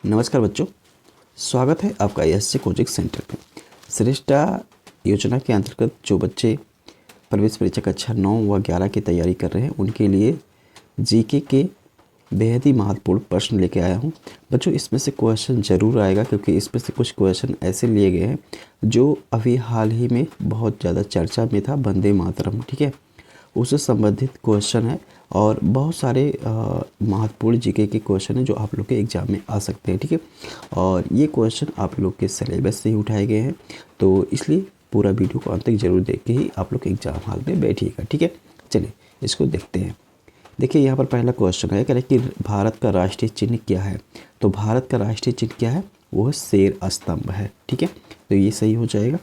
नमस्कार बच्चों, स्वागत है आपका एससी कोचिंग सेंटर पे। श्रेष्ठा योजना के अंतर्गत जो बच्चे प्रवेश परीक्षा कक्षा 9 व 11 की तैयारी कर रहे हैं उनके लिए जीके के बेहद ही महत्वपूर्ण प्रश्न लेके आया हूं। बच्चों, इसमें से क्वेश्चन ज़रूर आएगा क्योंकि इसमें से कुछ क्वेश्चन ऐसे लिए गए हैं जो अभी हाल ही में बहुत ज़्यादा चर्चा में था, वंदे मातरम। ठीक है, उससे संबंधित क्वेश्चन है और बहुत सारे महत्वपूर्ण जीके के क्वेश्चन हैं जो आप लोग के एग्ज़ाम में आ सकते हैं। ठीक है, और ये क्वेश्चन आप लोग के सिलेबस से ही उठाए गए हैं, तो इसलिए पूरा वीडियो को अंत तक जरूर देख के ही आप लोग एग्ज़ाम हॉल में बैठिएगा। ठीक है, चलिए इसको देखते हैं। देखिए, यहाँ पर पहला क्वेश्चन है, कह रहे कि भारत का राष्ट्रीय चिन्ह क्या है। तो भारत का राष्ट्रीय चिन्ह क्या है, वो शेर स्तंभ है। ठीक है, तो ये सही हो जाएगा।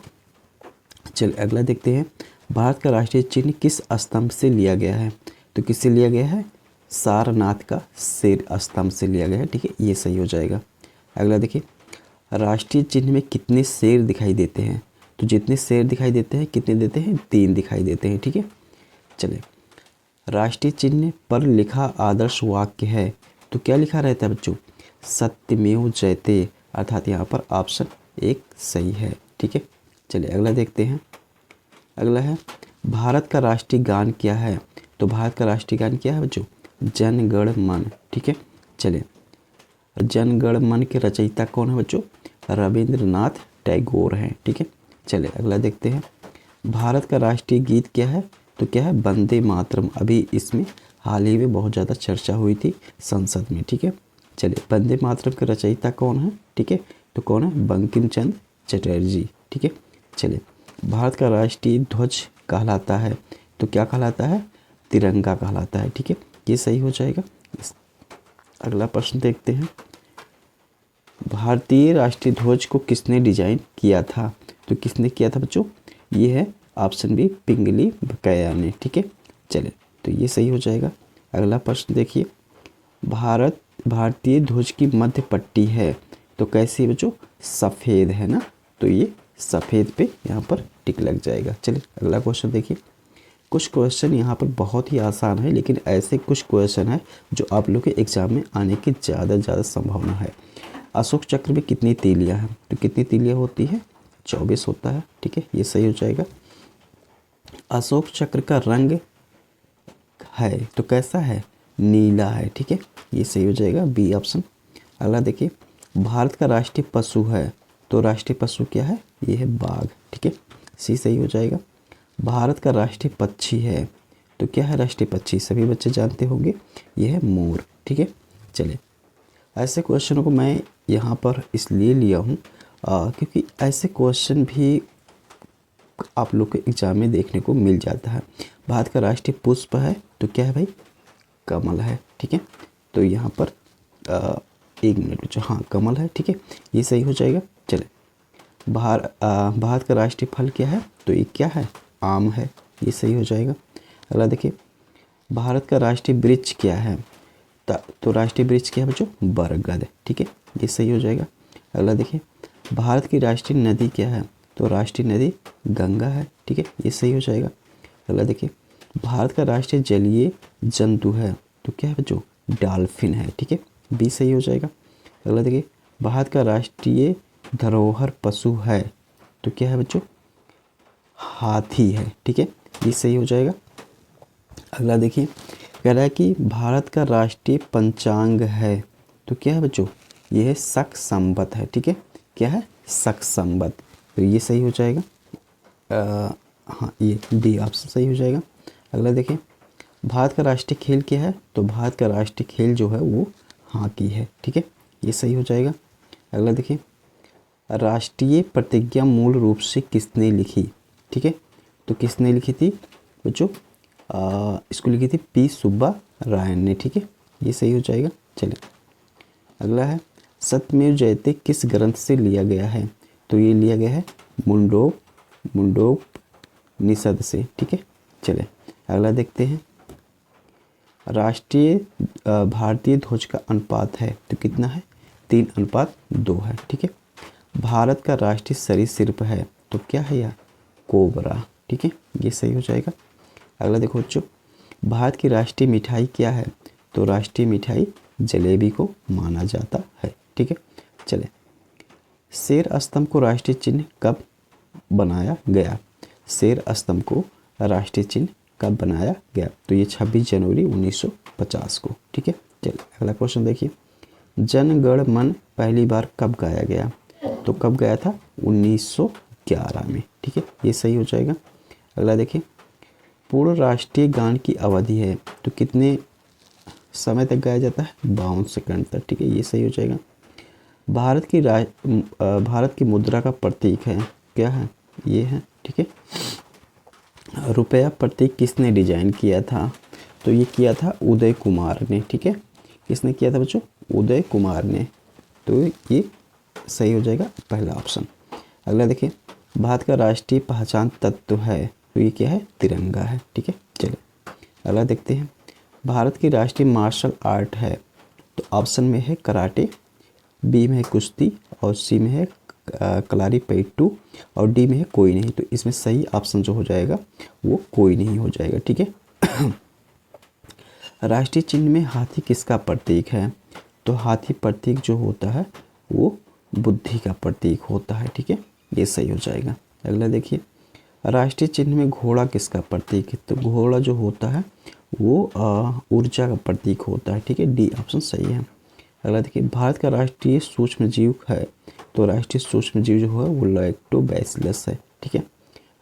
चलिए अगला देखते हैं, भारत का राष्ट्रीय चिन्ह किस स्तंभ से लिया गया है। तो किससे लिया गया है, सारनाथ का शेर स्तंभ से लिया गया है। ठीक है, ये सही हो जाएगा। अगला देखिए, राष्ट्रीय चिन्ह में कितने शेर दिखाई देते हैं। तो जितने शेर दिखाई देते हैं कितने देते हैं, 3 दिखाई देते हैं। ठीक है, चलिए राष्ट्रीय चिन्ह पर लिखा आदर्श वाक्य है। तो क्या लिखा रहता है बच्चों, सत्यमेव जयते, अर्थात यहाँ पर ऑप्शन 1 सही है। ठीक है, चलिए अगला देखते हैं। अगला है, भारत का राष्ट्रीय गान क्या है। तो भारत का राष्ट्रीय गान क्या है बच्चों, जन गण मन। ठीक है, चलिए जन गण मन के रचयिता कौन है बच्चों, रविंद्रनाथ टैगोर हैं। ठीक है, चलिए अगला देखते हैं, भारत का राष्ट्रीय गीत क्या है। तो क्या है, वंदे मातरम। अभी इसमें हाल ही में बहुत ज़्यादा चर्चा हुई थी संसद में। ठीक है, चलिए वंदे मातरम के रचयिता कौन है। ठीक है, तो कौन है, बंकिम चंद्र चटर्जी। ठीक है, चलिए भारत का राष्ट्रीय ध्वज कहलाता है। तो क्या कहलाता है, तिरंगा कहलाता है। ठीक है, ये सही हो जाएगा। अगला प्रश्न देखते हैं, भारतीय राष्ट्रीय ध्वज को किसने डिजाइन किया था। तो किसने किया था बच्चों, ये है ऑप्शन बी, पिंगली बकाया ने। ठीक है, चलिए तो ये सही हो जाएगा। अगला प्रश्न देखिए, भारतीय ध्वज की मध्य पट्टी है। तो कैसी है बच्चों, सफ़ेद है ना, तो ये सफ़ेद पे यहाँ पर टिक लग जाएगा। चलिए अगला क्वेश्चन देखिए। कुछ क्वेश्चन यहाँ पर बहुत ही आसान है, लेकिन ऐसे कुछ क्वेश्चन है जो आप लोग के एग्जाम में आने की ज़्यादा संभावना है। अशोक चक्र में कितनी तीलियाँ हैं। तो कितनी तीलियाँ होती है, 24 होता है। ठीक है, ये सही हो जाएगा। अशोक चक्र का रंग है तो कैसा है, नीला है। ठीक है, ये सही हो जाएगा, बी ऑप्शन। अगला देखिए, भारत का राष्ट्रीय पशु है। तो राष्ट्रीय पशु क्या है, ये है बाघ। ठीक है, सी सही हो जाएगा। भारत का राष्ट्रीय पक्षी है। तो क्या है राष्ट्रीय पक्षी, सभी बच्चे जानते होंगे, ये है मोर। ठीक है, चलिए ऐसे क्वेश्चनों को मैं यहाँ पर इसलिए लिया हूँ क्योंकि ऐसे क्वेश्चन भी आप लोग के एग्जाम में देखने को मिल जाता है। भारत का राष्ट्रीय पुष्प है। तो क्या है भाई, कमल है। ठीक है, तो यहाँ पर 1 मिनट बच्चों, हाँ कमल है। ठीक है, ये सही हो जाएगा। चले भारत का राष्ट्रीय फल क्या है। तो ये क्या है, आम है। ये सही हो जाएगा। अगला देखिए, भारत का राष्ट्रीय वृक्ष क्या है। तो राष्ट्रीय वृक्ष क्या है बच्चों, बरगद। ठीक है, ये सही हो जाएगा। अगला देखिए, भारत की राष्ट्रीय नदी क्या है। तो राष्ट्रीय नदी गंगा है। ठीक है, ये सही हो जाएगा। अगला देखिए, भारत का राष्ट्रीय जलीय जंतु है। तो क्या है बच्चों, डॉल्फिन है। ठीक है, बी सही हो जाएगा। अगला देखिए, भारत का राष्ट्रीय धरोहर पशु है। तो क्या है बच्चों, हाथी है। ठीक है, ये सही हो जाएगा। अगला देखिए, कह रहा है कि भारत का राष्ट्रीय पंचांग है। तो क्या है बच्चों, ये है शक संवत है। ठीक है, क्या है, शक संवत। तो ये सही हो जाएगा। हाँ, ये डी ऑप्शन सही हो जाएगा। अगला देखिए, भारत का राष्ट्रीय खेल क्या है। तो भारत का राष्ट्रीय खेल जो है वो हॉकी है। ठीक है, ये सही हो जाएगा। अगला देखिए, राष्ट्रीय प्रतिज्ञा मूल रूप से किसने लिखी। ठीक है, तो किसने लिखी थी बच्चों, इसको लिखी थी पी सुब्बा रायन ने। ठीक है, ये सही हो जाएगा। चलिए अगला है, सत्यमेव जयते किस ग्रंथ से लिया गया है। तो ये लिया गया है मुंडोपनिषद से। ठीक है, चलिए अगला देखते हैं, राष्ट्रीय भारतीय ध्वज का अनुपात है। तो कितना है, 3:2 है। ठीक है, भारत का राष्ट्रीय सरीसृप है। तो क्या है यार, कोबरा। ठीक है, ये सही हो जाएगा। अगला देखो बच्चों, भारत की राष्ट्रीय मिठाई क्या है। तो राष्ट्रीय मिठाई जलेबी को माना जाता है। ठीक है, चले, शेर स्तंभ को राष्ट्रीय चिन्ह कब बनाया गया? शेर स्तंभ को राष्ट्रीय चिन्ह कब बनाया गया? तो ये 26 जनवरी 1950 को। ठीक है, चलिए अगला क्वेश्चन देखिए, जन गण मन पहली बार कब गाया गया? तो कब गाया था? 1911 में। ठीक है, ये सही हो जाएगा। अगला देखिए, पूर्ण राष्ट्रीय गान की अवधि है तो कितने समय तक गाया जाता है? 52 सेकंड तक। ठीक है, ये सही हो जाएगा। भारत की मुद्रा का प्रतीक है, क्या है? ये है। ठीक है, रुपया प्रतीक किसने डिजाइन किया था? तो ये किया था उदय कुमार ने। ठीक है, किसने किया था बच्चों? उदय कुमार ने। तो ये सही हो जाएगा पहला ऑप्शन। अगला देखिए, भारत का राष्ट्रीय पहचान तत्व है तो ये क्या है? तिरंगा है। ठीक है, चलिए अगला देखते हैं, भारत की राष्ट्रीय मार्शल आर्ट है तो ऑप्शन में है कराटे, बी में है कुश्ती और सी में है कलारीपयट्टू और डी में है कोई नहीं। तो इसमें सही ऑप्शन जो हो जाएगा वो कोई नहीं हो जाएगा। ठीक है, राष्ट्रीय चिन्ह में हाथी किसका प्रतीक है? तो हाथी प्रतीक जो होता है वो बुद्धि का प्रतीक होता है। ठीक है, ये सही हो जाएगा। अगला देखिए, राष्ट्रीय चिन्ह में घोड़ा किसका प्रतीक है? तो घोड़ा जो होता है वो ऊर्जा का प्रतीक होता है। ठीक है, डी ऑप्शन सही है। अगला देखिए, भारत का राष्ट्रीय सूक्ष्म जीव है तो राष्ट्रीय सूक्ष्म जीव जो है वो लैक्टोबैसिलस है। ठीक है,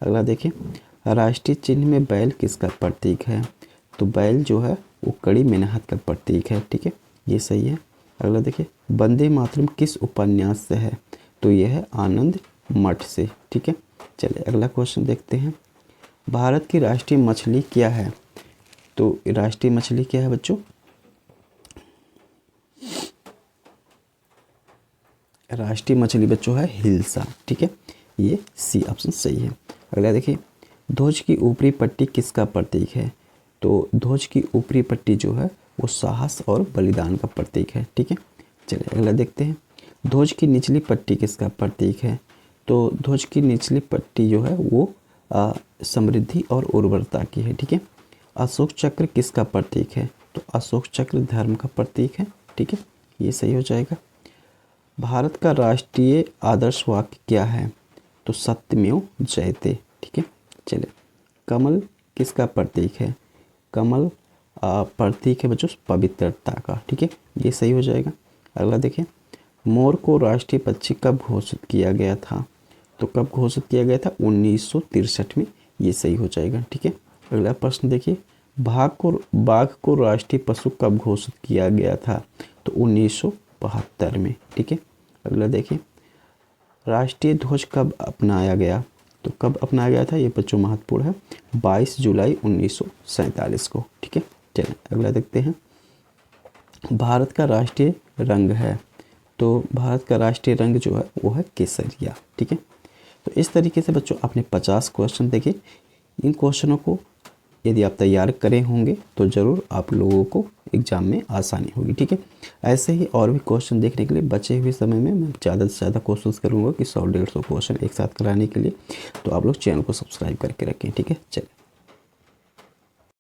अगला देखिए, राष्ट्रीय चिन्ह में बैल किसका प्रतीक है? तो बैल जो है वो कड़ी मेहनत का प्रतीक है। ठीक है, ये सही है। अगला देखिए, वंदे मातरम किस उपन्यास से है? तो यह है आनंद मठ से। ठीक है, चलिए अगला क्वेश्चन देखते हैं, भारत की राष्ट्रीय मछली क्या है? तो राष्ट्रीय मछली क्या है बच्चों? राष्ट्रीय मछली बच्चों है हिल्सा। ठीक है, ये सी ऑप्शन सही है। अगला देखिए, ध्वज की ऊपरी पट्टी किसका प्रतीक है? तो ध्वज की ऊपरी पट्टी जो है वो साहस और बलिदान का प्रतीक है। ठीक है, चलिए अगला देखते हैं, ध्वज की निचली पट्टी किसका प्रतीक है? तो ध्वज की निचली पट्टी जो है वो समृद्धि और उर्वरता की है। ठीक है, अशोक चक्र किसका प्रतीक है? तो अशोक चक्र धर्म का प्रतीक है। ठीक है, ये सही हो जाएगा। भारत का राष्ट्रीय आदर्श वाक्य क्या है? तो सत्यमेव जयते। ठीक है, चलिए, कमल किसका प्रतीक है? कमल प्रतीक है बच्चों पवित्रता का। ठीक है, ये सही हो जाएगा। अगला देखिए, मोर को राष्ट्रीय पक्षी कब घोषित किया गया था? तो कब घोषित किया गया था? 1963 में। ये सही हो जाएगा। ठीक है, अगला प्रश्न देखिए, बाघ को राष्ट्रीय पशु कब घोषित किया गया था? तो 1972 में। ठीक है, अगला देखिए, राष्ट्रीय ध्वज कब अपनाया गया? तो कब अपनाया गया था ये बच्चों महत्वपूर्ण है, 22 जुलाई 1947 को। ठीक है, चलिए अगला देखते हैं, भारत का राष्ट्रीय रंग है तो भारत का राष्ट्रीय रंग जो है वो है केसरिया। ठीक है, तो इस तरीके से बच्चों आपने 50 क्वेश्चन देखे। इन क्वेश्चनों को यदि आप तैयार करे होंगे तो ज़रूर आप लोगों को एग्ज़ाम में आसानी होगी। ठीक है, ऐसे ही और भी क्वेश्चन देखने के लिए बचे हुए समय में मैं ज़्यादा से ज़्यादा कोशिश करूँगा कि 100-150 क्वेश्चन एक साथ कराने के लिए। तो आप लोग चैनल को सब्सक्राइब करके रखें। ठीक है, चलिए।